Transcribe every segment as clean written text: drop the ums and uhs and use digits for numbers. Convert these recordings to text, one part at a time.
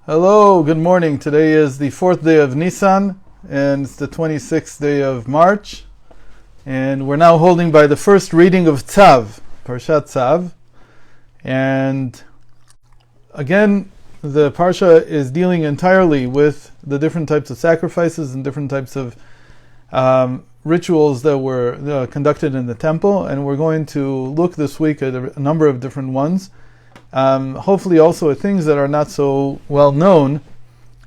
Hello, good morning. Today is the 4th day of Nisan, and it's the 26th day of March. And we're now holding by the first reading of Tzav, Parshat Tzav. And again, the Parsha is dealing entirely with the different types of sacrifices and different types of rituals that were conducted in the temple. And we're going to look this week at a number of different ones. Hopefully also at things that are not so well known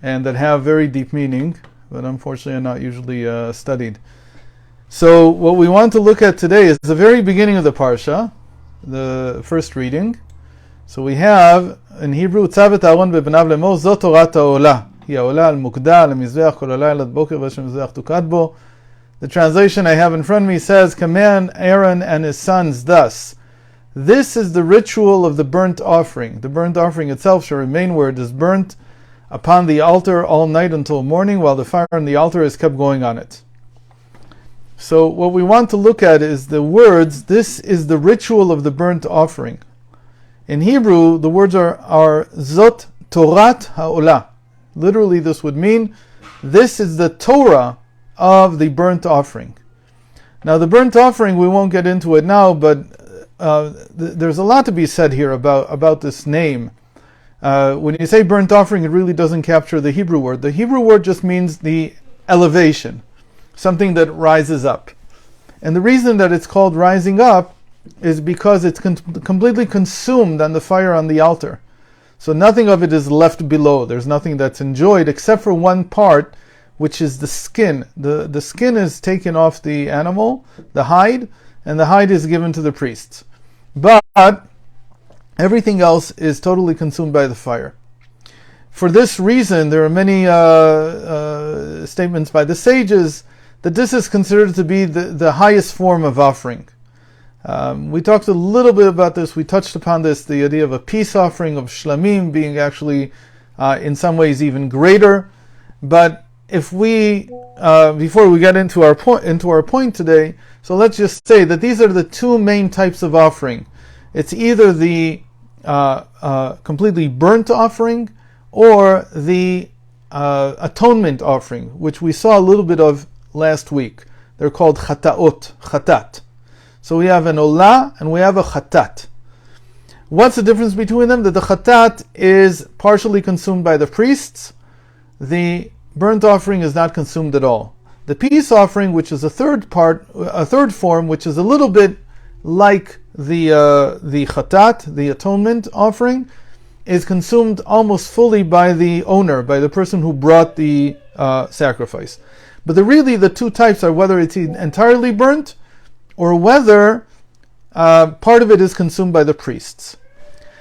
and that have very deep meaning, but unfortunately are not usually studied. So what we want to look at today is the very beginning of the Parsha, the first reading. So we have in Hebrew, Tzav et Aaron ve'bnav lemor, zot Torah olah. Hi olah al mukdah al mizbeach kol halayla ad boker v'Hashem mizbeach tukad bo. The translation I have in front of me says, command Aaron and his sons thus. This is the ritual of the burnt offering. The burnt offering itself shall remain where it is burnt upon the altar all night until morning, while the fire on the altar is kept going on it. So what we want to look at is the words, this is the ritual of the burnt offering. In Hebrew, the words are Zot Torat HaOlah. Literally this would mean, this is the Torah of the burnt offering. Now the burnt offering, we won't get into it now, but there's a lot to be said here about this name. When you say burnt offering, it really doesn't capture the Hebrew word. The Hebrew word just means the elevation, something that rises up. And the reason that it's called rising up is because it's completely consumed on the fire on the altar. So nothing of it is left below. There's nothing that's enjoyed except for one part, which is the skin. The skin is taken off the animal, the hide, and the hide is given to the priests. But everything else is totally consumed by the fire. For this reason, there are many statements by the sages that this is considered to be the highest form of offering. We talked a little bit about this. We touched upon this, the idea of a peace offering of shlamim being actually in some ways even greater. But if we, before we get into our point today, so let's just say that these are the two main types of offering. It's either the completely burnt offering or the atonement offering, which we saw a little bit of last week. They're called chatat. So we have an olah and we have a chatat. What's the difference between them? That the chatat is partially consumed by the priests. The burnt offering is not consumed at all. The peace offering, which is a third form, which is a little bit like the chatat, the atonement offering, is consumed almost fully by the owner, by the person who brought the sacrifice. But the two types are whether it's entirely burnt or whether part of it is consumed by the priests.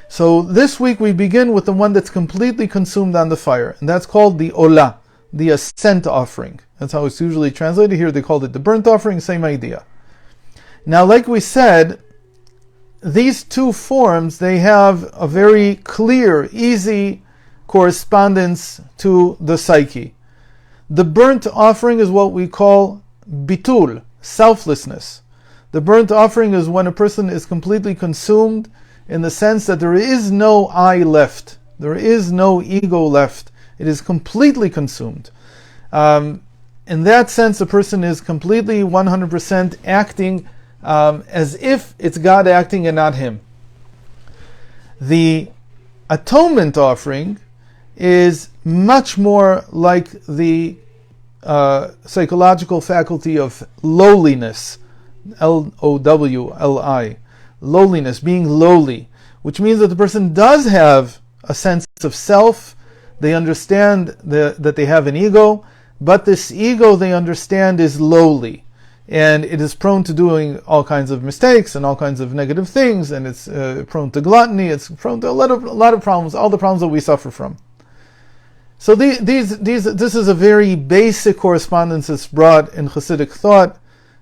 So this week we begin with the one that's completely consumed on the fire, and that's called the olah, the ascent offering. That's how it's usually translated here. They called it the burnt offering, same idea. Now, like we said, these two forms, they have a very clear, easy correspondence to the psyche. The burnt offering is what we call bitul, selflessness. The burnt offering is when a person is completely consumed in the sense that there is no I left. There is no ego left. It is completely consumed. In that sense, a person is completely 100% acting as if it's God acting and not him. The atonement offering is much more like the psychological faculty of lowliness, Lowli, lowliness, being lowly, which means that the person does have a sense of self. They understand that they have an ego, but this ego, they understand, is lowly, and it is prone to doing all kinds of mistakes and all kinds of negative things, and it's prone to gluttony. It's prone to a lot of problems, all the problems that we suffer from. So this is a very basic correspondence that's brought in Hasidic thought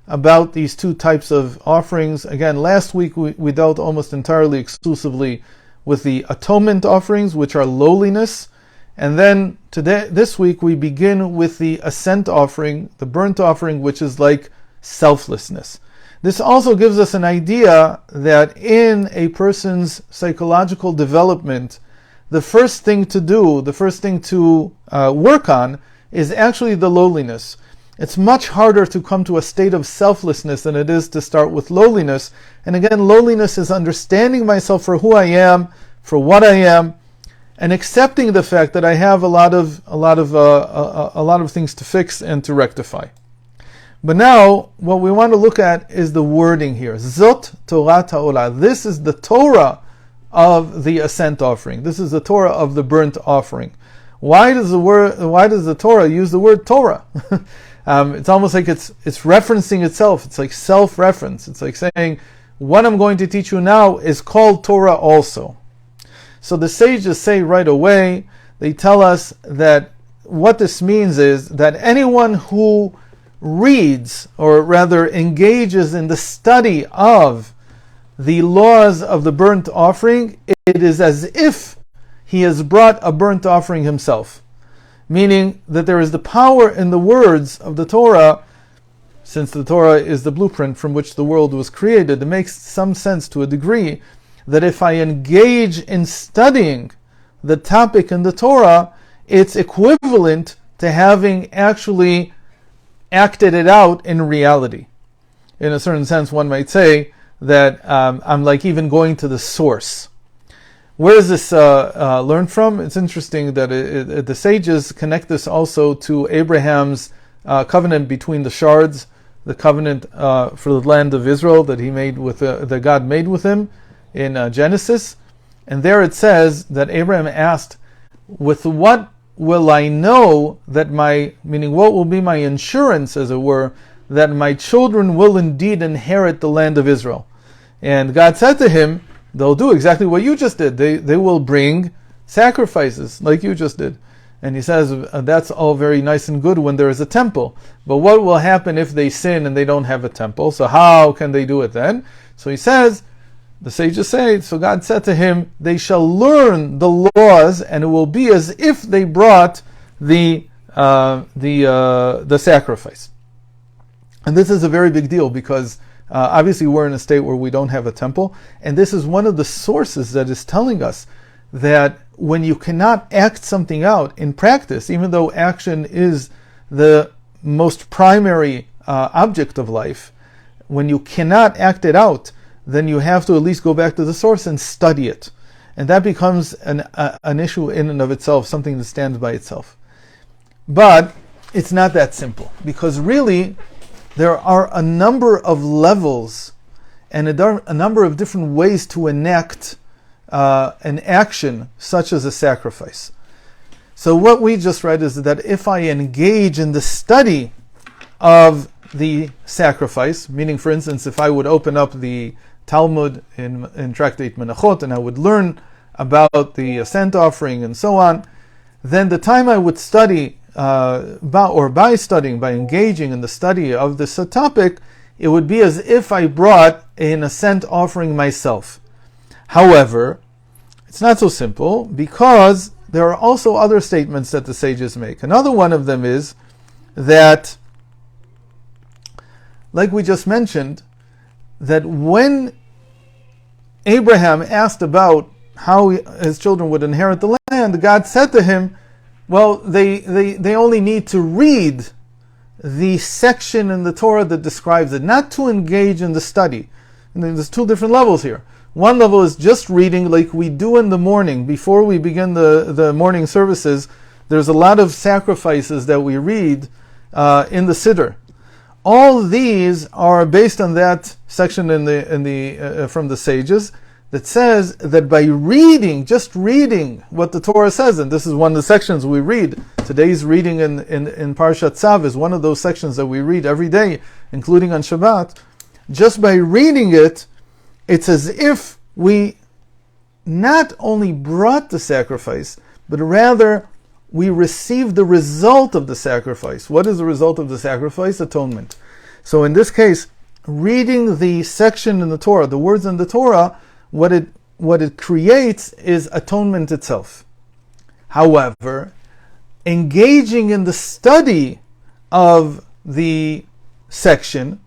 about these two types of offerings. Again, last week we dealt almost entirely exclusively with the atonement offerings, which are lowliness. And then this week we begin with the ascent offering, the burnt offering, which is like selflessness. This also gives us an idea that in a person's psychological development, the first thing to do, the first thing to work on, is actually the lowliness. It's much harder to come to a state of selflessness than it is to start with lowliness. And again, lowliness is understanding myself for who I am, for what I am, and accepting the fact that I have a lot of things to fix and to rectify. But now, what we want to look at is the wording here. Zot Torah olah. This is the Torah of the ascent offering. This is the Torah of the burnt offering. Why does the Torah use the word Torah? It's almost like it's referencing itself. It's like self-reference. It's like saying, what I'm going to teach you now is called Torah also. So the sages say right away, they tell us that what this means is that anyone who reads, or rather engages in the study of the laws of the burnt offering, it is as if he has brought a burnt offering himself. Meaning that there is the power in the words of the Torah, since the Torah is the blueprint from which the world was created. It makes some sense to a degree that if I engage in studying the topic in the Torah, it's equivalent to having actually acted it out in reality. In a certain sense, one might say that I'm like even going to the source. Where is this learned from? It's interesting that the sages connect this also to Abraham's covenant between the shards, the covenant for the land of Israel that he made with that God made with him in Genesis. And there it says that Abraham asked, "With what will I know that meaning what will be my insurance, as it were, that my children will indeed inherit the land of Israel?" And God said to him, they'll do exactly what you just did. They will bring sacrifices like you just did. And he says, that's all very nice and good when there is a temple. But what will happen if they sin and they don't have a temple? So how can they do it then? So he says, the sages say, so God said to him, they shall learn the laws, and it will be as if they brought the sacrifice. And this is a very big deal because obviously we're in a state where we don't have a temple, and this is one of the sources that is telling us that when you cannot act something out in practice, even though action is the most primary object of life, when you cannot act it out, then you have to at least go back to the source and study it. And that becomes an issue in and of itself, something that stands by itself. But it's not that simple, because really there are a number of levels and a number of different ways to enact an action such as a sacrifice. So what we just read is that if I engage in the study of the sacrifice, meaning, for instance, if I would open up the Talmud in Tractate Menachot and I would learn about the ascent offering and so on, then the time I would study by engaging in the study of this topic, it would be as if I brought an ascent offering myself. However, it's not so simple, because there are also other statements that the sages make. Another one of them is that, like we just mentioned, that when Abraham asked about how his children would inherit the land, God said to him, well, they only need to read the section in the Torah that describes it, not to engage in the study. And there's two different levels here. One level is just reading, like we do in the morning. Before we begin the morning services, there's a lot of sacrifices that we read in the Siddur. All these are based on that section from the sages that says that by just reading what the Torah says, and this is one of the sections we read. Today's reading in Parshat Tzav is one of those sections that we read every day, including on Shabbat. Just by reading it, it's as if we not only brought the sacrifice, but rather we received the result of the sacrifice. What is the result of the sacrifice? Atonement. So in this case, reading the section in the Torah, the words in the Torah, what it creates is atonement itself. However, engaging in the study of the section,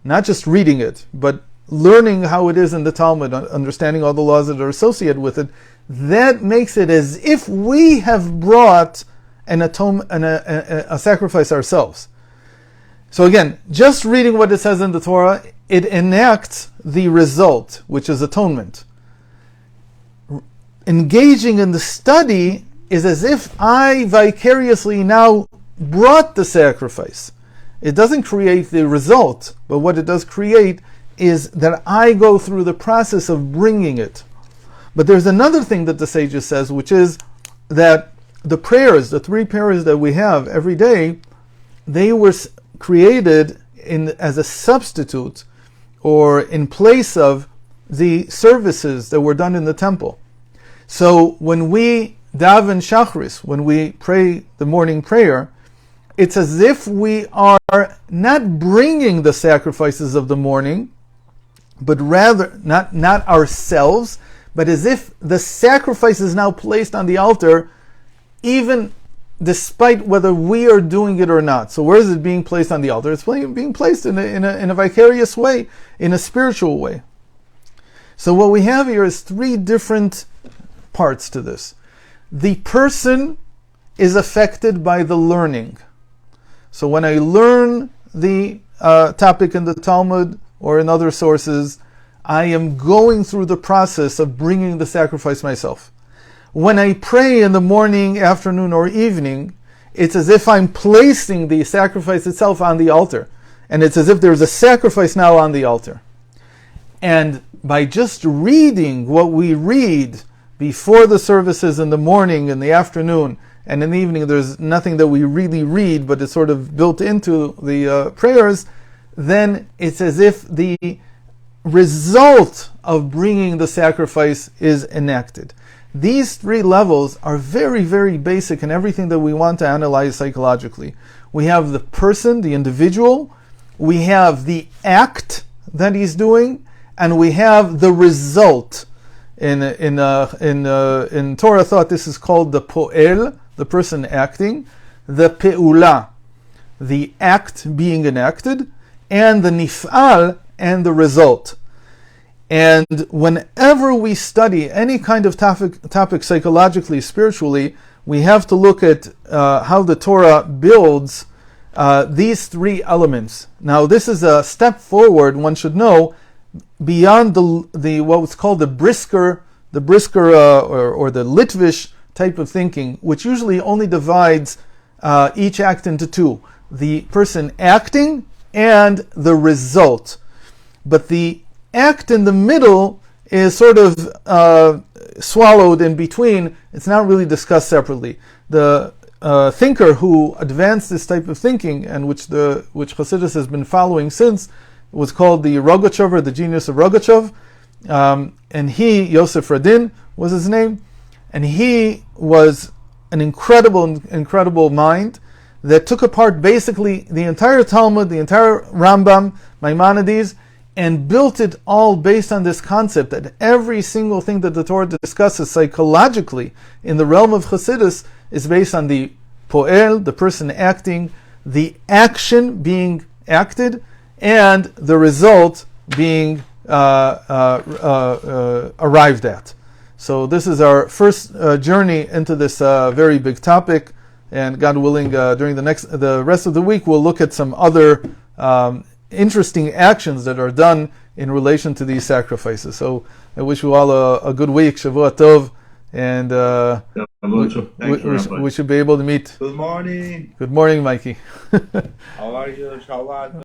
not just reading it, but learning how it is in the Talmud, understanding all the laws that are associated with it, that makes it as if we have brought an atonement, a sacrifice ourselves. So again, just reading what it says in the Torah, it enacts the result, which is atonement. Engaging in the study is as if I vicariously now brought the sacrifice. It doesn't create the result, but what it does create is that I go through the process of bringing it. But there's another thing that the sages says, which is that the prayers, the 3 prayers that we have every day, they were created as a substitute or in place of the services that were done in the temple. So when we daven shachris, when we pray the morning prayer, it's as if we are not bringing the sacrifices of the morning, but rather, not ourselves, but as if the sacrifice is now placed on the altar, even despite whether we are doing it or not. So where is it being placed on the altar? It's being placed in a vicarious way, in a spiritual way. So what we have here is 3 different parts to this. The person is affected by the learning. So when I learn the topic in the Talmud or in other sources, I am going through the process of bringing the sacrifice myself. When I pray in the morning, afternoon, or evening, it's as if I'm placing the sacrifice itself on the altar. And it's as if there's a sacrifice now on the altar. And by just reading what we read before the services in the morning, in the afternoon, and in the evening, there's nothing that we really read, but it's sort of built into the prayers, then it's as if the result of bringing the sacrifice is enacted. These 3 levels are very, very basic in everything that we want to analyze psychologically. We have the person, the individual, we have the act that he's doing, and we have the result. In Torah thought, this is called the po'el, the person acting, the pe'ula, the act being enacted, and the nifal, and the result. And whenever we study any kind of topic psychologically, spiritually, we have to look at how the Torah builds these 3 elements. Now, this is a step forward, one should know, beyond the what's called the brisker or the Litvish type of thinking, which usually only divides each act into 2: the person acting and the result. But the act in the middle is sort of swallowed in between. It's not really discussed separately. The thinker who advanced this type of thinking, and which Chassidus has been following since, was called the Rogachev, or the genius of Rogachev. And he, Yosef Radin was his name, and he was an incredible mind that took apart basically the entire Talmud, the entire Rambam, Maimonides, and built it all based on this concept that every single thing that the Torah discusses psychologically in the realm of Chassidus is based on the po'el, the person acting, the action being acted, and the result being arrived at. So this is our first journey into this very big topic, and God willing, during the rest of the week, we'll look at some other interesting actions that are done in relation to these sacrifices. So I wish you all a good week, Shavua Tov, and we should be able to meet. Good morning. Good morning, Mikey. How are you? Shabbat.